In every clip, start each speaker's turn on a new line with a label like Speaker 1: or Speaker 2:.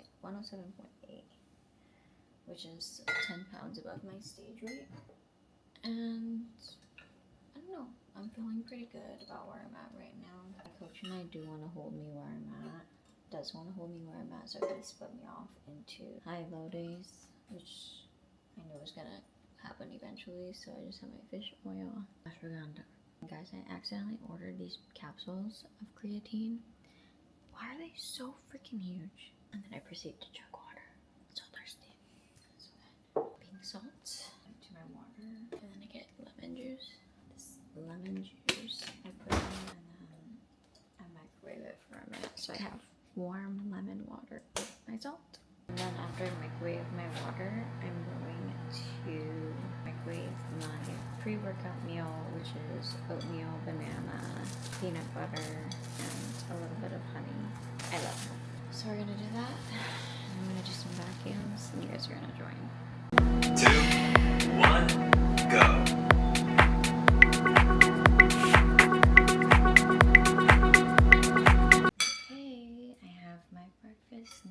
Speaker 1: like 107.8, which is 10 pounds above my stage weight. And I don't know, I'm feeling pretty good about where I'm at right now. My coach and I do want to hold me where I'm at. Does want to hold me where I'm at, so he split me off into high-low days, which I know is gonna happen eventually. So I just have my fish oil, ashwagandha. Guys, I accidentally ordered these capsules of creatine. Why are they so freaking huge? And then I proceed to chug water. I'm so thirsty. So then pink salt into my water, and then I get lemon juice. This lemon juice I put in, and then I microwave it for a minute. So I have warm lemon water with my salt. And then after I microwave my water, I'm going to microwave my pre-workout meal, which is oatmeal, banana, peanut butter, and a little bit of honey. I love it. So we're gonna do that. And I'm gonna do some vacuums, and you guys are gonna join.
Speaker 2: 2, 1, go.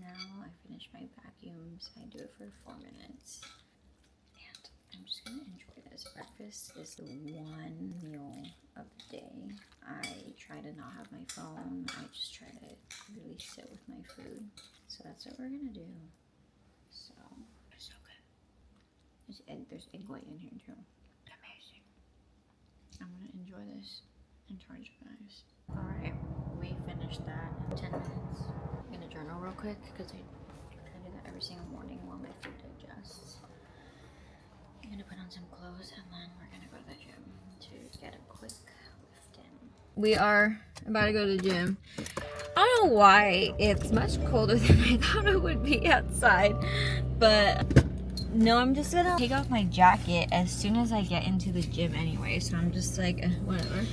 Speaker 1: Now I finish my vacuums. I do it for 4 minutes, and I'm just gonna enjoy this. Breakfast is the one meal of the day. I try to not have my phone. I just try to really sit with my food. So that's what we're gonna do. So it's so good. There's egg white in here too. Amazing. I'm gonna enjoy this and charge you guys. All right, we finished that in 10 minutes. I'm gonna journal real quick because I try to do that every single morning while my food digests. I'm gonna put on some clothes, and then we're gonna go to the gym to get a quick lift in. We are about to go to the gym. I don't know why it's much colder than I thought it would be outside, but no, I'm just gonna take off my jacket as soon as I get into the gym anyway, so I'm just like, whatever.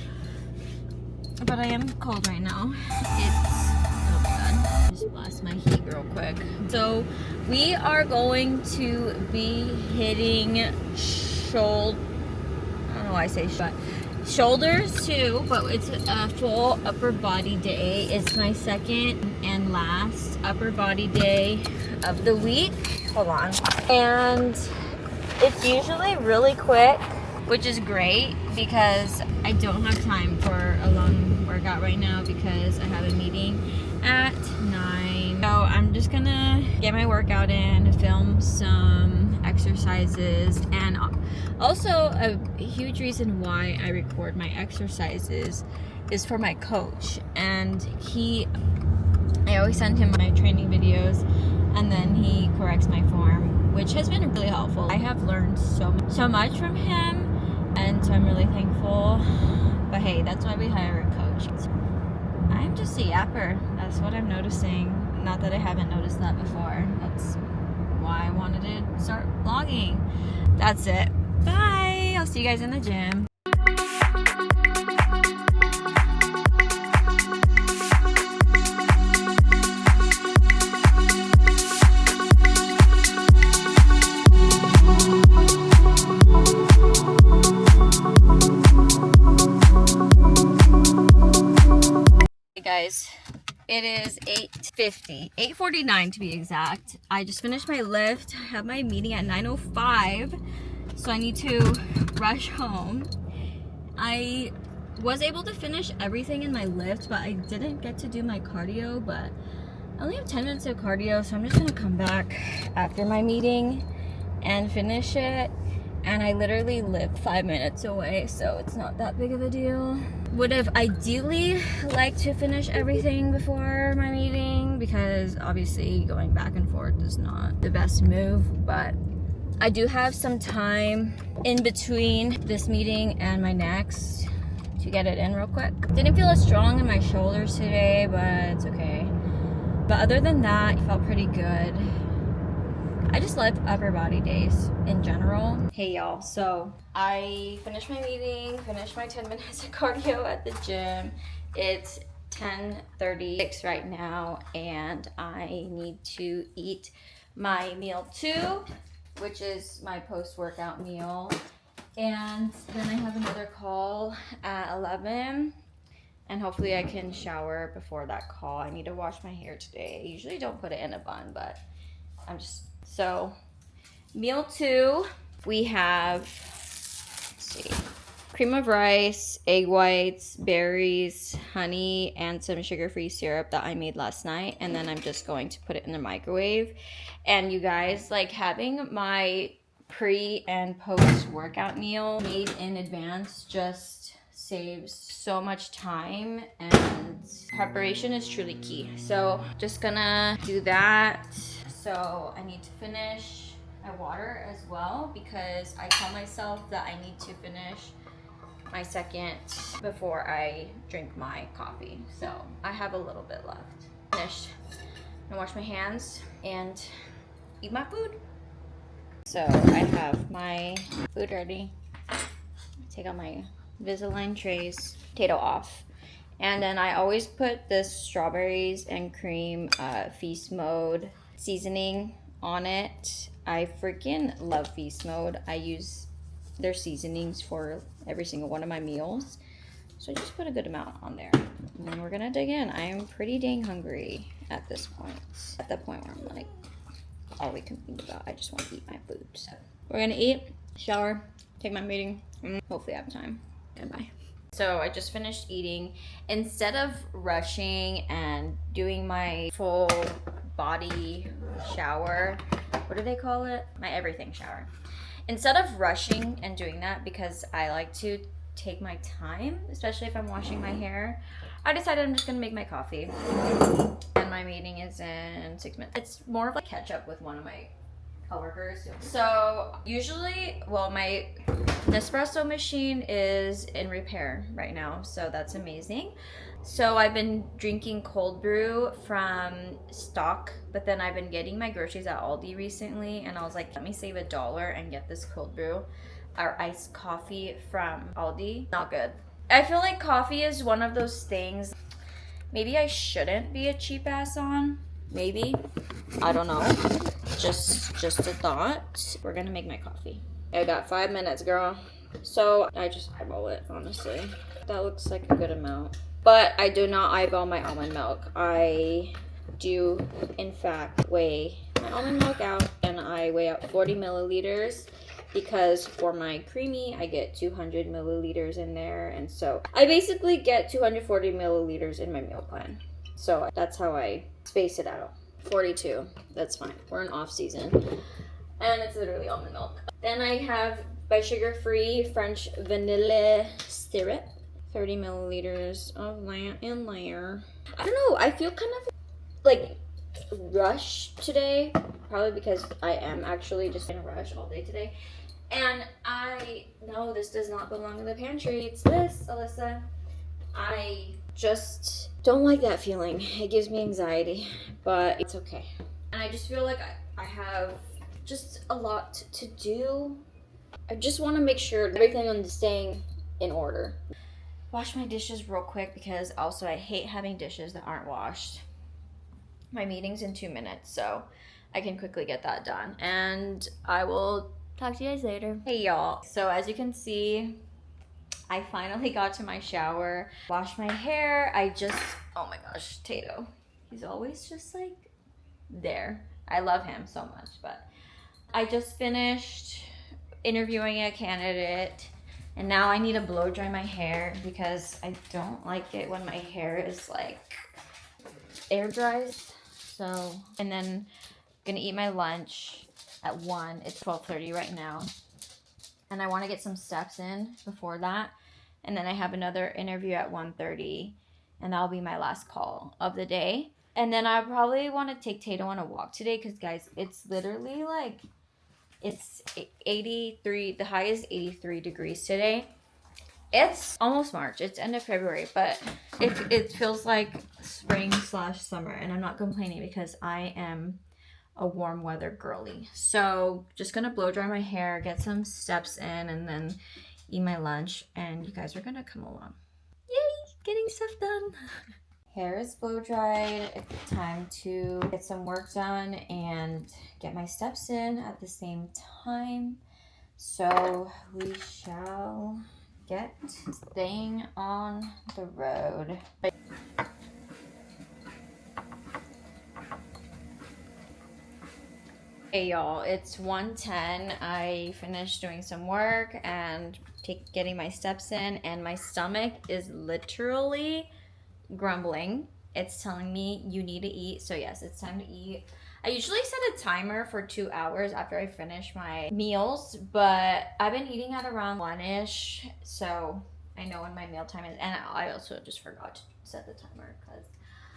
Speaker 1: But I am cold right now. Oh my god. Just blast my heat real quick. So we are going to be hitting I don't know why I say shoulders too, but it's a full upper body day. It's my second and last upper body day of the week. Hold on. And it's usually really quick, which is great because I don't have time for a long workout right now because I have a meeting at 9. So I'm just gonna get my workout in, film some exercises, and also a huge reason why I record my exercises is for my coach. And I always send him my training videos, and then he corrects my form, which has been really helpful. I have learned so much from him, and so I'm really thankful. But hey, that's why we hire a coach. I'm just a yapper. That's what I'm noticing. Not that I haven't noticed that before. That's why I wanted to start vlogging. That's it. Bye. I'll see you guys in the gym. Guys, it is 8:49 to be exact. I just finished my lift. I have my meeting at 9:05, so I need to rush home. I was able to finish everything in my lift, but I didn't get to do my cardio. But I only have 10 minutes of cardio, so I'm just gonna come back after my meeting and finish it. And I literally live 5 minutes away, so it's not that big of a deal. Would have ideally liked to finish everything before my meeting, because obviously going back and forth is not the best move, but I do have some time in between this meeting and my next to get it in real quick. Didn't feel as strong in my shoulders today, but it's okay. But other than that, it felt pretty good. I just love upper body days in general. Hey y'all, so I finished my meeting, finished my 10 minutes of cardio at the gym. It's 10:36 right now, and I need to eat my meal 2, which is my post-workout meal. And then I have another call at 11. And hopefully I can shower before that call. I need to wash my hair today. I usually don't put it in a bun, but I'm just... So, meal 2, we have, let's see, cream of rice, egg whites, berries, honey, and some sugar-free syrup that I made last night. And then I'm just going to put it in the microwave. And you guys, like, having my pre and post workout meal made in advance just saves so much time, and preparation is truly key. So just gonna do that. So I need to finish my water as well, because I tell myself that I need to finish my second before I drink my coffee. So I have a little bit left. Finished. I'm gonna wash my hands and eat my food. So I have my food ready. Take out my Invisalign trays, potato off. And then I always put this strawberries and cream feast mode seasoning on it. I freaking love feast mode. I use their seasonings for every single one of my meals. So I just put a good amount on there. And then we're gonna dig in. I am pretty dang hungry at this point. At the point where I'm like, all we can think about, I just want to eat my food. So we're gonna eat, shower, take my meeting, and hopefully I have time. Goodbye. So I just finished eating. Instead of rushing and doing my full body shower, what do they call it? My everything shower. Instead of rushing and doing that, because I like to take my time, especially if I'm washing my hair, I decided I'm just gonna make my coffee. And my meeting is in 6 minutes. It's more of like catch up with one of my coworkers. So usually, well, my Nespresso machine is in repair right now, so that's amazing. So I've been drinking cold brew from stock, but then I've been getting my groceries at Aldi recently, and I was like, let me save $1 and get this cold brew or iced coffee from Aldi. Not good. I feel like coffee is one of those things maybe I shouldn't be a cheap ass on. Maybe. I don't know. Just a thought. We're gonna make my coffee. I got 5 minutes, girl. So I just eyeball it, honestly. That looks like a good amount. But I do not eyeball my almond milk. I do, in fact, weigh my almond milk out, and I weigh out 40 milliliters. Because for my creamy, I get 200 milliliters in there. And so I basically get 240 milliliters in my meal plan. So that's how I space it out. 42, that's fine. We're in off season. And it's literally almond milk. Then I have my sugar-free French vanilla syrup. 30 milliliters of that in there. I don't know, I feel kind of like rushed today. Probably because I am actually just in a rush all day today. And I know this does not belong in the pantry. It's this, Alyssa. I just don't like that feeling. It gives me anxiety, but it's okay. And I just feel like I have just a lot to do. I just want to make sure everything is staying in order. Wash my dishes real quick, because also I hate having dishes that aren't washed. My meeting's in 2 minutes, so I can quickly get that done. And I will talk to you guys later. Hey y'all. So as you can see, I finally got to my shower, washed my hair. Oh my gosh, Tato. He's always just like there. I love him so much, but I just finished interviewing a candidate, and now I need to blow dry my hair because I don't like it when my hair is like air dries. So, and then gonna eat my lunch at 1. It's 12:30 right now. And I want to get some steps in before that. And then I have another interview at 1:30, and that'll be my last call of the day. And then I probably want to take Tato on a walk today, because guys, it's literally like, it's 83, the high is 83 degrees today. It's almost March, it's end of February, but it feels like spring/summer, and I'm not complaining because I am a warm weather girly. So just gonna blow dry my hair, get some steps in, and then eat my lunch, and you guys are gonna come along. Yay, getting stuff done. Hair is blow dried. It's time to get some work done and get my steps in at the same time. So we shall Staying on the road. Hey y'all, it's 1:10. I finished doing some work and getting my steps in, and my stomach is literally grumbling. It's telling me you need to eat. So yes, it's time to eat. I usually set a timer for 2 hours after I finish my meals, but I've been eating at around 1-ish, so I know when my meal time is. And I also just forgot to set the timer because,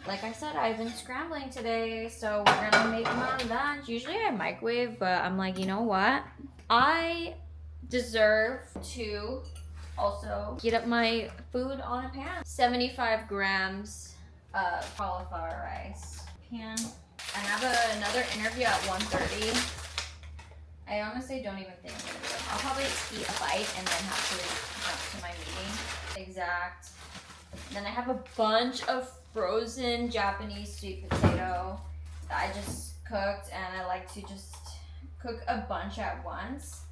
Speaker 1: like I said, I've been scrambling today, so we're gonna make my lunch. Usually I microwave, but I'm like, you know what? I deserve to also heat up my food on a pan. 75 grams of cauliflower rice. Pan. I have another interview at 1:30. I honestly don't even think I'm gonna do it. I'll probably eat a bite and then have to jump to my meeting. Exact. Then I have a bunch of frozen Japanese sweet potato that I just cooked, and I like to just cook a bunch at once,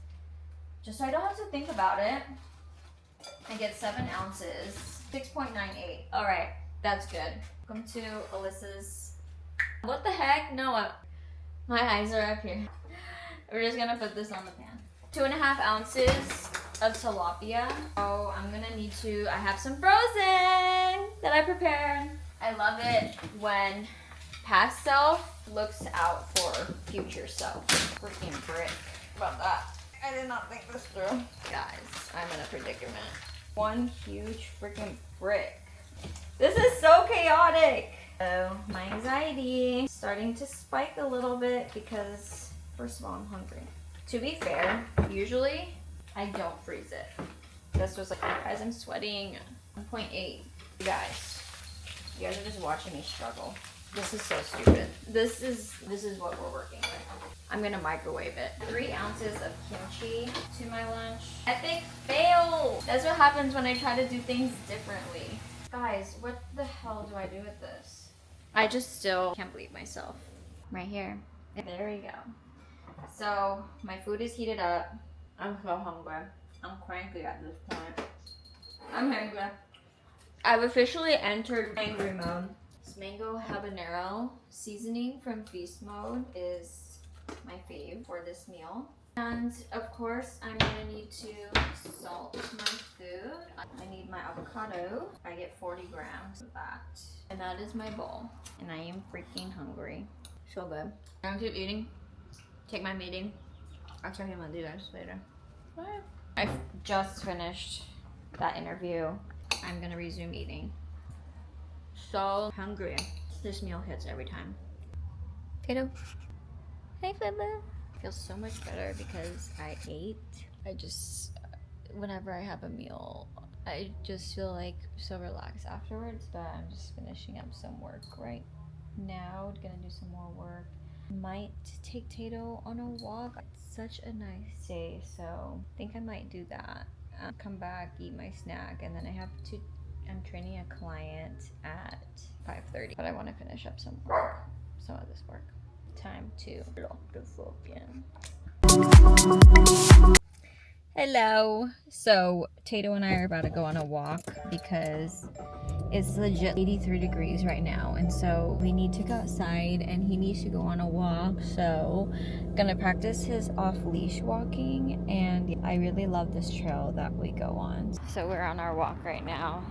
Speaker 1: just so I don't have to think about it. I get 7 ounces, 6.98. All right, that's good. Welcome to Alyssa's. What the heck? No, my eyes are up here. We're just gonna put this on the pan. 2.5 ounces of tilapia. Oh, I'm gonna need to, I have some frozen that I prepared. I love it when past self looks out for future self. Freaking brick about that. I did not think this through. Guys, I'm in a predicament. One huge freaking brick. This is so chaotic. So my anxiety is starting to spike a little bit because, first of all, I'm hungry. To be fair, usually I don't freeze it. This was like, guys, I'm sweating 1.8. You guys are just watching me struggle. This is so stupid. This is what we're working with. I'm gonna microwave it. 3 ounces of kimchi to my lunch. Epic fail! That's what happens when I try to do things differently. Guys, what the hell do I do with this? I just still can't believe myself. Right here. There we go. So, my food is heated up. I'm so hungry. I'm cranky at this point. I'm hungry. I've officially entered angry mode. This mango habanero seasoning from Feast Mode is my fave for this meal. And of course, I'm gonna need to salt my food. I need my avocado. I get 40 grams of that. And that is my bowl. And I am freaking hungry. So good. I'm gonna keep eating. Take my meeting. I'll check in with you guys later. Bye. I've just finished that interview. I'm gonna resume eating. So hungry. This meal hits every time. Tato. Hey, Fiddler. Feels so much better because I ate. I just, whenever I have a meal, I just feel like so relaxed afterwards, but I'm just finishing up some work right now. Gonna do some more work. Might take Tato on a walk. It's such a nice day, so I think I might do that. Come back, eat my snack, and then I'm training a client at 5:30, but I want to finish up some of this work. Time to lock the phone. Hello. So Tato and I are about to go on a walk because it's legit 83 degrees right now, and so we need to go outside and he needs to go on a walk. So gonna practice his off-leash walking, and I really love this trail that we go on. So we're on our walk right now.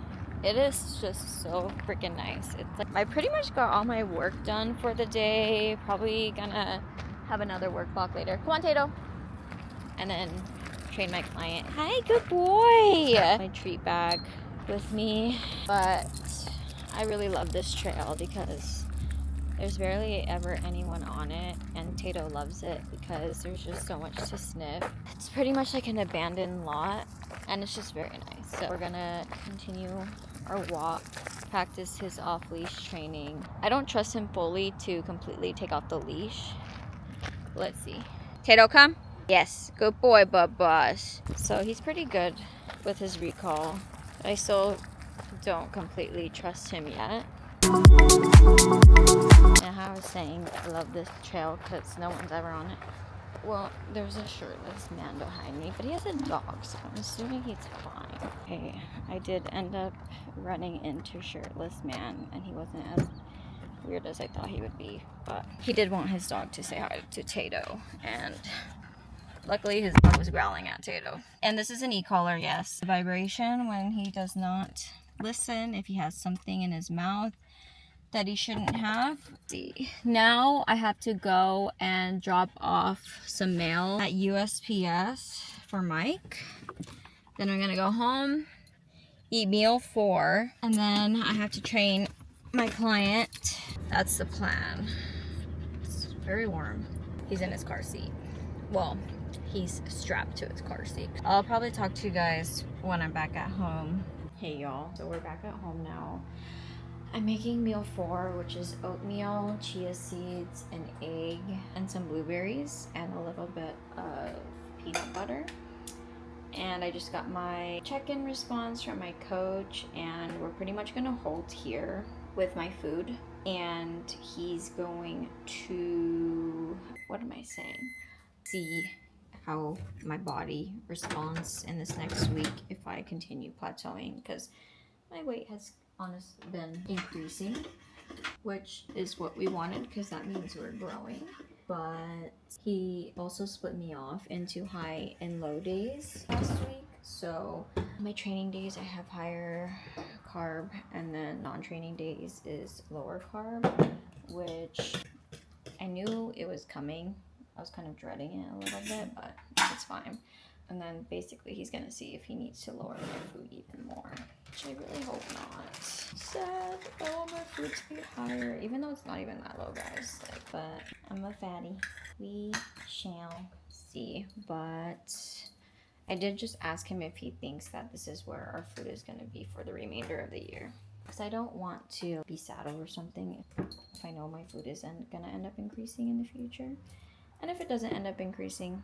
Speaker 1: It is just so freaking nice. It's like I pretty much got all my work done for the day. Probably gonna have another work block later. Come on, Tato. And then train my client. Hi, good boy. My treat bag with me. But I really love this trail because there's barely ever anyone on it, and Tato loves it because there's just so much to sniff. It's pretty much like an abandoned lot, and it's just very nice. So we're gonna continue our walk, practice his off-leash training. I don't trust him fully to completely take off the leash. Let's see. Tato, come. Yes, good boy, Bubba's. So he's pretty good with his recall. I still don't completely trust him yet. And how I was saying, I love this trail because no one's ever on it. Well, there's a shirtless man behind me, but he has a dog, so I'm assuming he's fine. Okay, I did end up running into shirtless man, and he wasn't as weird as I thought he would be, but he did want his dog to say hi to Tato, and luckily his dog was growling at Tato. And this is an e-collar, yes. Vibration when he does not listen, if he has something in his mouth that he shouldn't have. See, now I have to go and drop off some mail at USPS for Mike. Then I'm gonna go home, eat meal 4, and then I have to train my client. That's the plan. It's very warm. He's in his car seat. Well, he's strapped to his car seat. I'll probably talk to you guys when I'm back at home. Hey y'all, so we're back at home now. I'm making meal 4, which is oatmeal, chia seeds, an egg, and some blueberries, and a little bit of peanut butter. And I just got my check-in response from my coach, and we're pretty much gonna hold here with my food. And he's going to, what am I saying? See how my body responds in this next week if I continue plateauing, because my weight has honestly been increasing, which is what we wanted because that means we're growing. But he also split me off into high and low days last week. So my training days I have higher carb, and then non-training days is lower carb, which I knew it was coming. I was kind of dreading it a little bit, but it's fine. And then basically he's gonna see if he needs to lower my food even more, which I really hope not. Sad. I want my food to get higher, even though it's not even that low, guys. Like, but I'm a fatty. We shall see. But I did just ask him if he thinks that this is where our food is gonna be for the remainder of the year, because I don't want to be sad over something if I know my food isn't gonna end up increasing in the future. And if it doesn't end up increasing,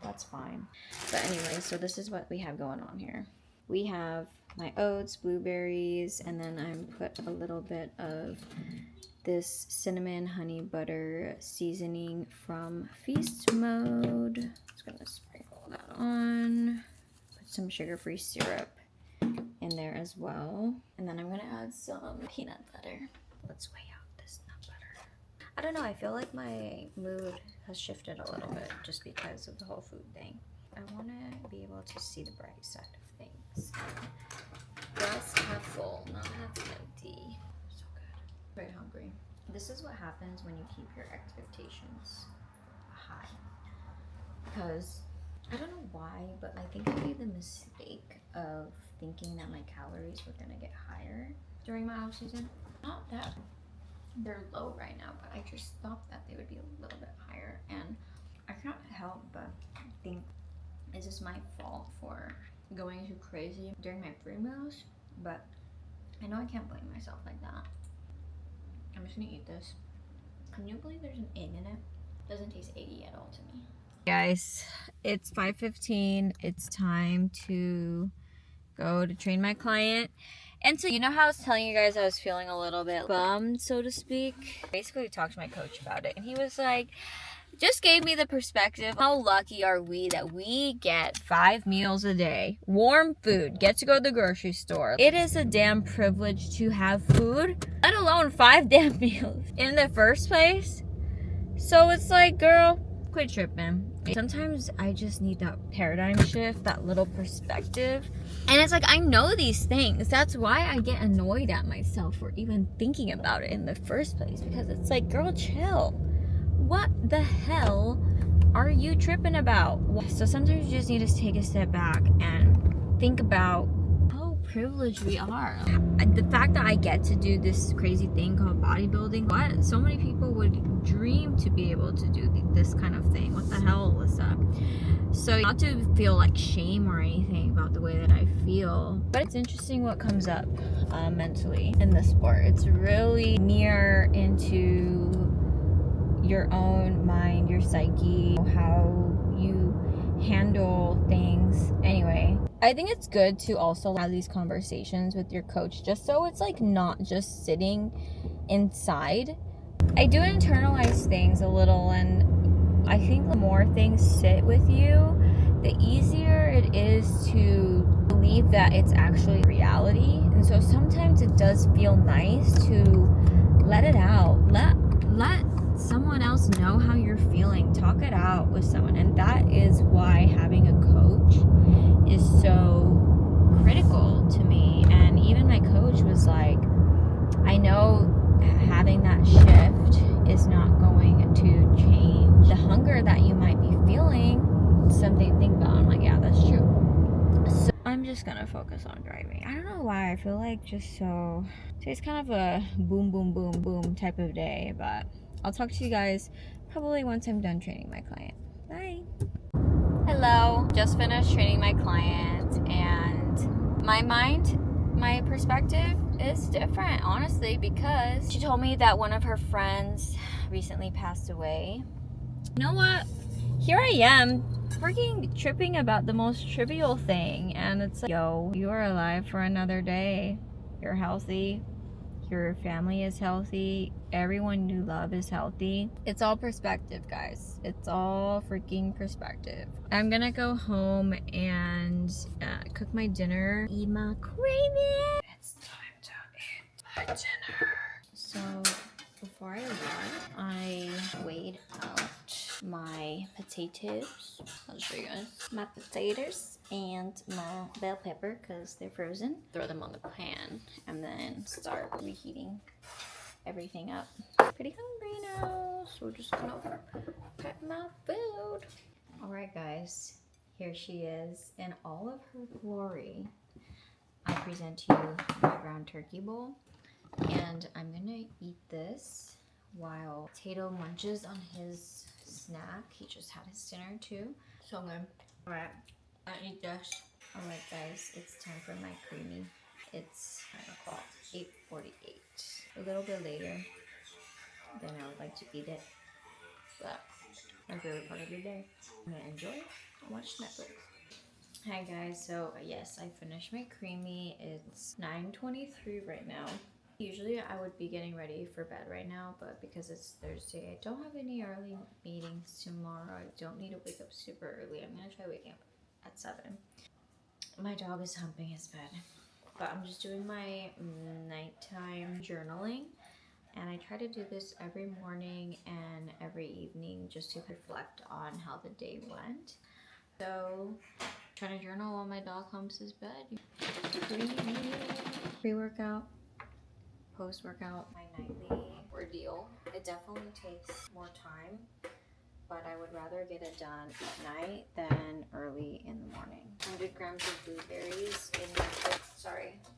Speaker 1: that's fine. But anyway, so this is what we have going on here. We have my oats, blueberries, and then I put a little bit of this cinnamon honey butter seasoning from Feast Mode. Just gonna sprinkle that on. Put some sugar-free syrup in there as well. And then I'm gonna add some peanut butter. Let's weigh out this nut butter. I don't know, I feel like my mood has shifted a little bit just because of the whole food thing. I want to be able to see the bright side of things. Glass half full, not half empty. So good. Very hungry. This is what happens when you keep your expectations high. Because I don't know why, but I think I made the mistake of thinking that my calories were gonna get higher during my off season. Not that they're low right now, but I just thought that they would be a little bit higher, and I can't help but think, is this my fault for going too crazy during my free meals? But I know I can't blame myself like that. I'm just gonna eat this. Can you believe there's an egg in it? Doesn't taste eggy at all to me. Guys, it's 5:15. It's time to go to train my client. And so, you know how I was telling you guys I was feeling a little bit bummed, so to speak? Basically, talked to my coach about it, and he was like, just gave me the perspective. How lucky are we that we get 5 meals a day, warm food, get to go to the grocery store. It is a damn privilege to have food, let alone 5 damn meals in the first place. So it's like, girl, quit tripping. Sometimes I just need that paradigm shift, that little perspective. And it's like, I know these things. That's why I get annoyed at myself for even thinking about it in the first place. Because it's like, girl, chill. What the hell are you tripping about? So sometimes you just need to take a step back and think about how privileged we are. The fact that I get to do this crazy thing called bodybuilding, what? So many people would dream to be able to do this kind of thing. What the hell, Alyssa? So not to feel like shame or anything about the way that I feel, but it's interesting what comes up mentally in the sport. It's really near into your own mind, your psyche, how you handle things. Anyway, I think it's good to also have these conversations with your coach, just so it's like not just sitting inside. I do internalize things a little, and I think the more things sit with you, the easier it is to believe that it's actually reality. And so sometimes it does feel nice to let it out. Let someone else know how you're feeling. Talk it out with someone. And that is why having a coach is so critical to me. And even my coach was like, I know having that shift is not going to change the hunger that you might be feeling. Something to think about. I'm like, yeah, that's true. So I'm just gonna focus on driving. I don't know why I feel like just so today's kind of a boom boom boom boom type of day, but I'll talk to you guys probably once I'm done training my client. Bye. Hello, just finished training my client, and my perspective is different, honestly, because she told me that one of her friends recently passed away. You know what? Here I am, freaking tripping about the most trivial thing, and it's like, yo, you are alive for another day. You're healthy. Your family is healthy. Everyone you love is healthy. It's all perspective, guys. It's all freaking perspective. I'm gonna go home and cook my dinner. Eat my craving. It's time to eat my dinner. So before I left, I weighed out my potatoes. I'll show you guys. My potatoes and my bell pepper because they're frozen. Throw them on the pan and then start reheating everything up. Pretty hungry now, so we're just gonna prep my food. Alright guys, here she is in all of her glory. I present to you my ground turkey bowl, and I'm gonna eat this while Tato munches on his snack. He just had his dinner too. So good. Alright, I eat this. Alright guys, it's time for my creamy. It's 9 o'clock, 8:48. A little bit later than I would like to eat it, but my favorite part of the day. I'm gonna enjoy it and watch Netflix. Hi guys, so yes, I finished my creamy. It's 9:23 right now. Usually I would be getting ready for bed right now, but because it's Thursday, I don't have any early meetings tomorrow. I don't need to wake up super early. I'm gonna try waking up at 7. My dog is humping his bed, but I'm just doing my nighttime journaling, and I try to do this every morning and every evening just to reflect on how the day went. So trying to journal while my dog humps his bed. Pre-workout, post-workout, my nightly ordeal. It definitely takes more time, but I would rather get it done at night than early in the morning. 100 grams of blueberries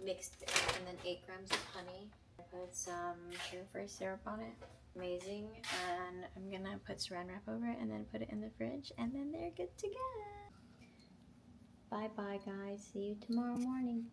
Speaker 1: mixed in, and then 8 grams of honey. I put some sugar-free syrup on it. Amazing. And I'm gonna put saran wrap over it and then put it in the fridge, and then they're good to go. Bye bye guys, see you tomorrow morning.